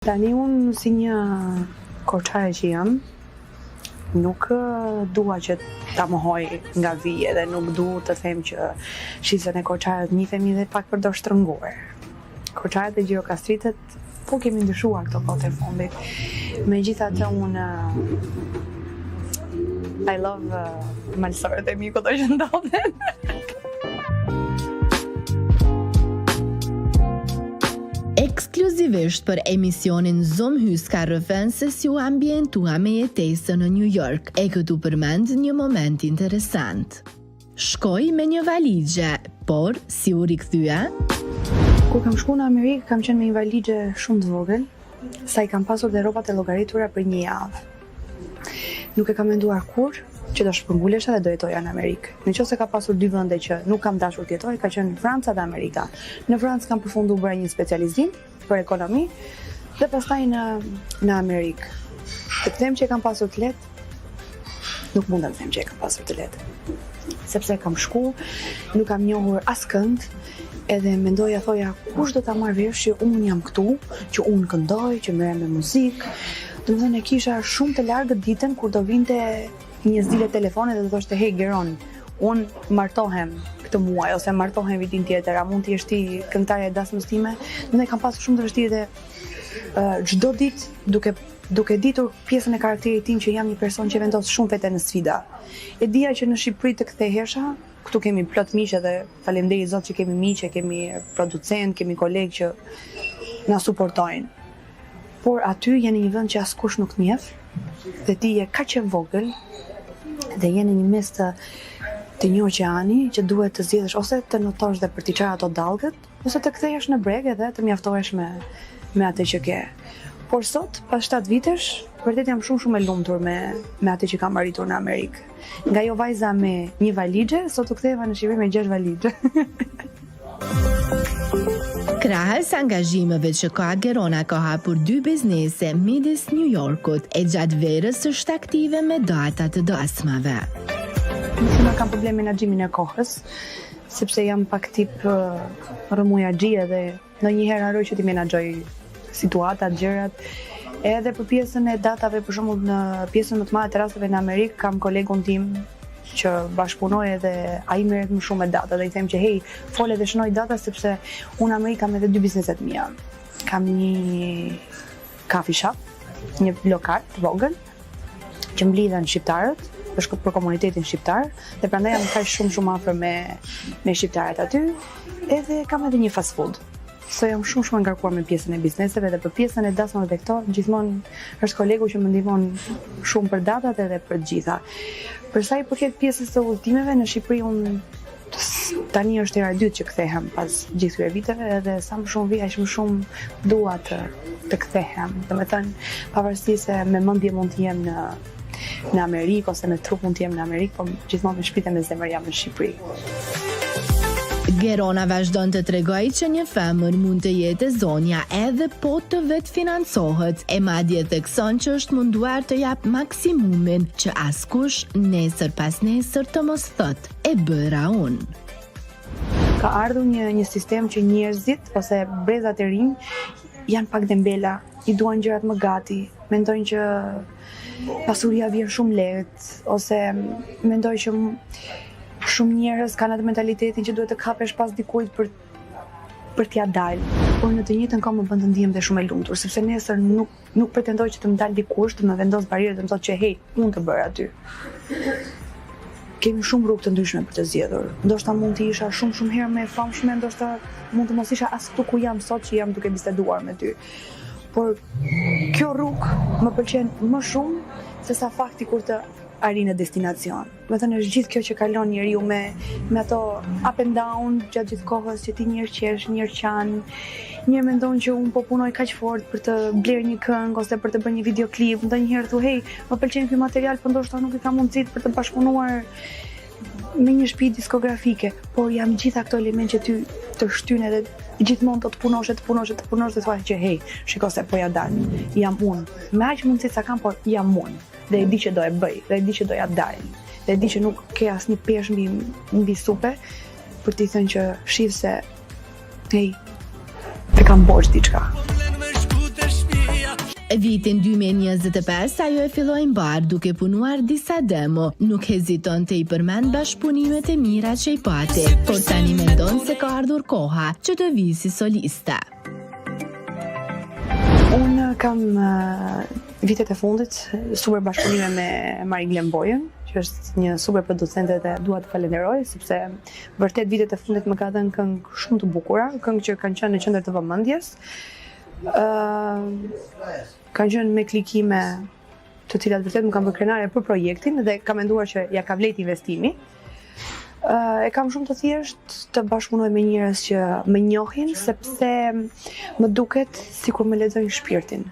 Tani unë si një korçare që jam, nuk dua që ta mohoj nga vije dhe nuk du të them që shizën e korçarët njihemi dhe pak për do shtrënguar. Korçarët e Gjirokastritet po kemi ndryshuar këto kohë e fundit. Megjithatë unë I love malsorët e mi këto që ndodhen. Ekskluzivisht për emisionin Zoom Hyska rrëfen se si u ambientua me jetesën në New York, e këtu përmend një moment interesant. Shkoj me një valigje, por si u rikthya? Kur kam shku në Amerikë, kam qenë me një valigje shumë të vogël, sa i kam pasur dhe rrobat e llogaritura për një javë. Nuk e kam menduar kur që do shpërngulesha dhe do jetoja në Amerikë. Nëse ka pasur dy vende që nuk kam dashur të jetoj, ka qenë Franca dhe Amerika. Në Francë kam përfunduar bëra një specializim për ekonomi dhe pastaj në Amerikë. Të them që e kam pasur të lehtë, nuk mund të them që e kam pasur të lehtë. Sepse kam shku, nuk kam njohur askënd, edhe mendoja thoja kush do ta marr vesh që unë jam këtu, që unë këndoj, që merrem me muzikë. Domethënë e kisha shumë të largët ditën kur do vinte një zile telefone dhe do thoshte hey Geron, unë martohem këtë muaj ose martohem vitin tjetër, a mund të jesh ti këngëtarja e dasmës time? Ne kam pasur shumë të vështirë dhe çdo ditë duke ditur pjesën e karakterit tim që jam një person që vendos shumë vete në sfida. E dija që në Shqipëri të kthehesha, këtu kemi plot miqe dhe faleminderit Zot që kemi miqe, kemi producent, kemi kolegë që na suportojnë. Por aty jeni një vend që askush nuk njeh dhe ti je kaq e vogël dhe jeni një mes të një oqeani që duhet të zgjedhësh ose të notosh dhe për t'i çarë ato dallgët, ose të kthehesh në breg edhe të mjaftohesh me atë që ke. Por sot, pas 7 vitesh, vërtet jam shumë e lumtur me atë që kam arritur në Amerikë. Nga jo vajza me një valigje, sot u ktheva në Shqipëri me 6 valigje. Krahas angazhimeve që ka Gerona ka hapur 2 biznese midis New Yorkut e gjatë verës është aktive me data të dasmave. Nuk kam problem me menaxhimin e kohës, sepse jam pak tip rëmujaxhie dhe ndonjëherë harroj që ti menaxhoj situatat, gjërat. Edhe për pjesën e datave, për shembull në pjesën më të madhe të rasteve në Amerikë kam kolegun tim që bashkëpunoj edhe ai merret më shumë me data dhe i them që hey, fole dhe shënoj data sepse unë në Amerikë kam edhe 2 bizneset mia. Kam një coffee shop, një lokal të vogël që mblidhen shqiptarët, për komunitetin shqiptar dhe prandaj jam kaq shumë afër me shqiptarët aty, edhe kam edhe një fast food. So jam shumë ngarkuar me pjesën e bizneseve dhe për pjesën e dasmave dhe këto, gjithmonë është kolegu që më ndihmon shumë për datat edhe për të gjitha. Për sa i përket pjesës së udhëtimeve në Shqipëri, unë tani është hera e dytë që kthehem pas gjithë këtyre viteve edhe sa më shumë vi, aq më shumë dua të kthehem. Domethënë, pavarësisht se me mendje mund të jem në Amerikë ose me trup mund të jem në Amerikë, po gjithmonë me shpirtin me zemër jam në Shqipëri. Gerona vazhdon të tregoj që një femër mund të jetë zonja edhe po të vetë financohet, e madje thekson që është munduar të jap maksimumin që askush nesër pas nesër të mos thotë e bëra unë. Ka ardhur një sistem që njerëzit ose brezat e rinj janë pak dembela, i duan gjërat më gati, mendojnë që pasuria vjen shumë lehtë ose mendojnë që shumë njerëz kanë atë mentalitetin që duhet të kapesh pas dikujt për t'ia dalë. Por në të njëjtën kohë më bën të ndihem dhe shumë e lumtur, sepse nesër nuk pretendoj që të më dal dikush, të më vendos barierë të më thotë që hey, unë të bëra aty. Kemi shumë rrugë të ndryshme për të zgjedhur. Ndoshta mund të isha shumë herë më e famshme, ndoshta mund të mos isha as këtu ku jam sot që jam duke biseduar me ty. Por kjo rrugë më pëlqen më shumë se sa fakti kur të arrin në destinacion. Me thënë është gjithë kjo që kalon njeriu me ato up and down gjatë gjithë kohës që ti njërë qesh, njërë qanë, njërë mendon që unë po punoj kaq fort për të bler një këngë ose për të bërë një videoklip, ndonjëherë thu hey, më pëlqen ky material, por ndoshta nuk i kam mundësitë për të bashkëpunuar me një shtëpi diskografike, por jam gjitha këto elemente që ty të shtyn edhe gjithmonë do të punosh dhe thua që hey, shiko se po ja dal, jam unë. Me aq mundësi sa kam, por jam unë. Dhe e di që do e bëj, dhe e di që do ja dal. Dhe e di që nuk ke asnjë peshë mbi supe për t'i thënë që shih se hey, të kam borxh diçka. Vitin 2025 ajo e filloi mbar duke punuar disa demo, nuk heziton të i përmend bashkëpunimet e mira që i pati, por tani mendon se ka ardhur koha që të vijë si soliste. Unë kam vitet e fundit super bashkëpunime me Marin Glembojën, që është një super producente dhe dua të falenderoj, sepse vërtet vitet e fundit më ka dhënë këngë shumë të bukura, këngë që kanë qenë në qendër të vëmendjes. Kanë qenë me klikime të cilat vërtet më kanë bërë krenare për projektin dhe kam menduar që ja ka vlerë investimi. E kam shumë të thjesht të bashkëpunoj me njerëz që më njohin, sepse më duket sikur më lexojnë shpirtin.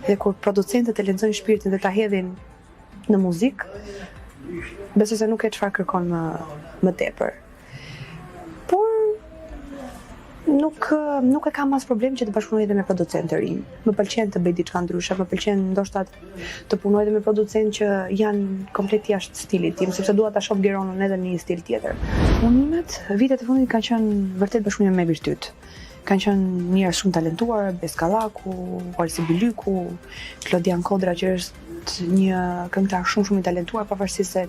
Dhe kur producentët e lexojnë shpirtin dhe ta hedhin në muzikë, besoj se nuk e çfarë kërkon më tepër. Por nuk e kam as problem që të bashkëpunoj edhe me producent të rinj. Më pëlqen të bëj diçka ndryshe, më pëlqen ndoshta të punoj edhe me producent që janë komplet jashtë stilit tim, sepse dua ta shoh Geronën edhe në një stil tjetër. Punimet vitet e fundit kanë qenë vërtet bashkëpunime me virtyt. Kanë qenë njerëz shumë talentuar, Beskallaku, Olsi Bylyku, Klodian Kodra që është një këngëtar shumë i talentuar, pavarësisht se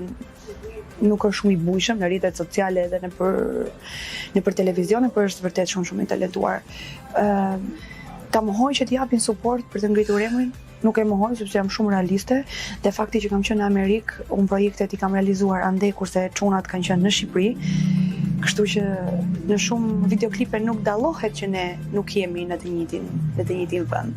nuk është shumë i bujshëm në rrjetet sociale dhe nëpër televizion, por është vërtet shumë i talentuar. Ta mohoj që t'i japin suport për të ngritur emrin, nuk e mohoj sepse jam shumë realiste dhe fakti që kam qenë në Amerikë, unë projektet i kam realizuar ande kurse çunat kanë qenë në Shqipëri. Kështu që në shumë videoklipe nuk dallohet që ne nuk jemi në të njëjtin vend.